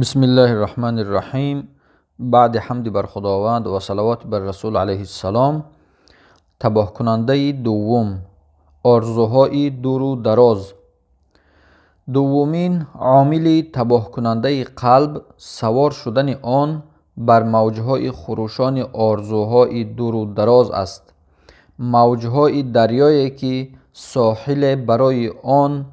بسم الله الرحمن الرحیم. بعد حمد بر خداوند و صلوات بر رسول علیه السلام، تباه کننده دوم، آرزوهای دور و دراز. دومین عامل تباه کننده قلب سوار شدن آن بر موجهای خروشان آرزوهای دور و دراز است. موجهای دریایی که ساحل برای آن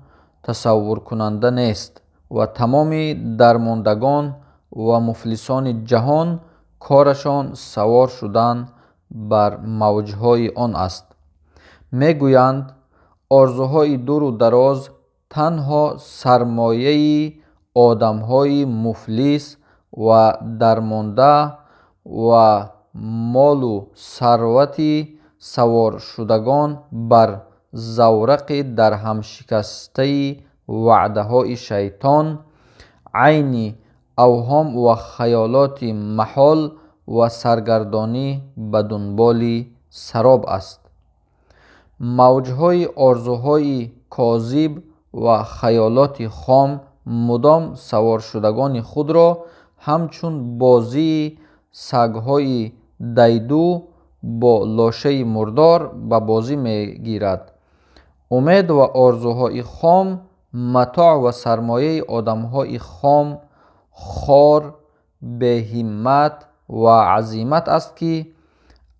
تصور کننده نیست و تمام درماندگان و مفلسان جهان کارشان سوار شدن بر موجهای آن است. میگویند آرزوهای دور و دراز تنها سرمایه آدمهای مفلس و درمانده و مال و ثروت سوار شدگان بر زورق درهم شکسته وعده های شیطان، عین اوهام و خیالات محال و سرگردانی به دنبال سراب است. موجهای آرزوهای کاذب و خیالات خام مدام سوار شدگان خود را همچون بازی سگهای دیدو با لاشه مردار به بازی میگیرد. امید و آرزوهای خام متاع و سرمایه آدمهای خام، خار، به همت و عزیمت است که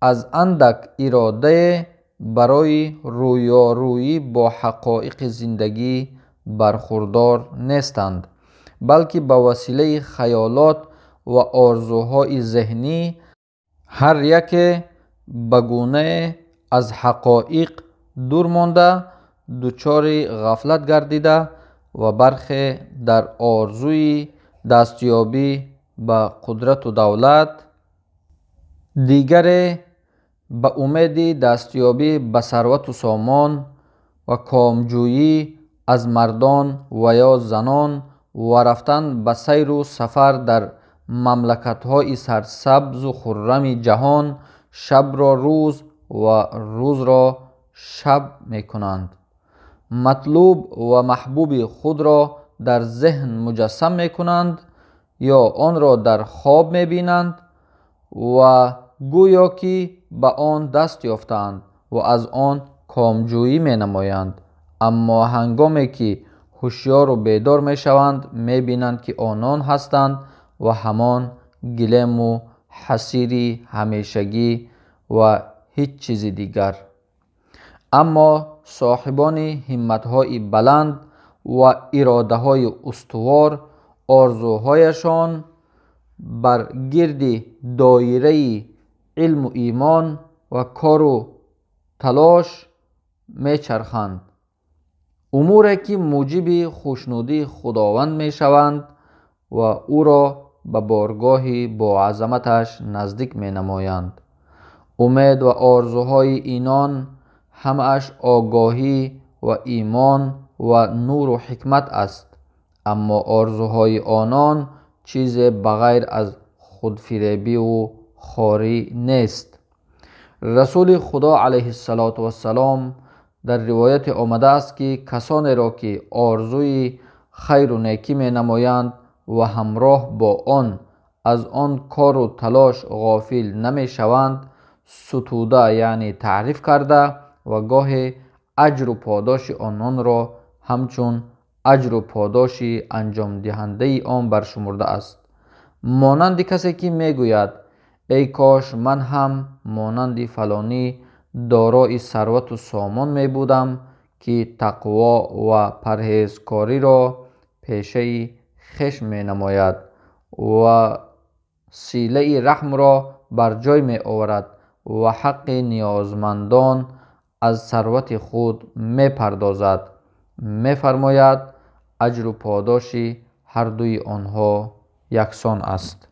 از اندک اراده برای رویارویی با حقایق زندگی برخوردار نیستند، بلکه به وسیله خیالات و آرزوهای ذهنی هر یک به گونه از حقایق دور مانده دچار غفلت گردیده و برخی در آرزوی دستیابی به قدرت و دولت، دیگری به امید دستیابی به ثروت و سامان و کامجویی از مردان و یا زنان و رفتن به سیر و سفر در مملکت‌های سرسبز و خرم جهان شب را روز و روز را شب می کنند. مطلوب و محبوب خود را در ذهن مجسم می کنند یا آن را در خواب می بینند و گویا که به آن دست یافتند و از آن کامجویی می نمایند. اما هنگامی که هوشیار و بیدار می شوند می بینند که آنان هستند و همان گلیم و حسیری همیشگی و هیچ چیز دیگر. اما صاحبان همت‌های بلند و اراده‌های استوار آرزوهایشان بر گرد دایره علم و ایمان و کار و تلاش میچرخند. اموری که موجب خوشنودی خداوند میشوند و او را به بارگاه با عظمتش نزدیک می نمایند. امید و آرزوهای اینان همش آگاهی و ایمان و نور و حکمت است، اما آرزوهای آنان چیز بغیر از خودفریبی و خواری نیست. رسول خدا علیه السلام در روایت آمده است که کسانی را که آرزوی خیر و نیکی می نمایند و همراه با آن از آن کار و تلاش غافل نمی شوند ستوده یعنی تعریف کرده و گاه اجر و پاداش آنان را همچون اجر و پاداش انجام دهنده آن برشمرده است. مانند کسی که میگوید ای کاش من هم مانند فلانی دارای ثروت و سامان می بودم که تقوا و پرهیزکاری را پیشه خویش می نماید و صله رحم را بر جای می آورد و حق نیازمندان از ثروت خود می پردازد. می فرماید اجر و پاداش هر دوی آنها یکسان است.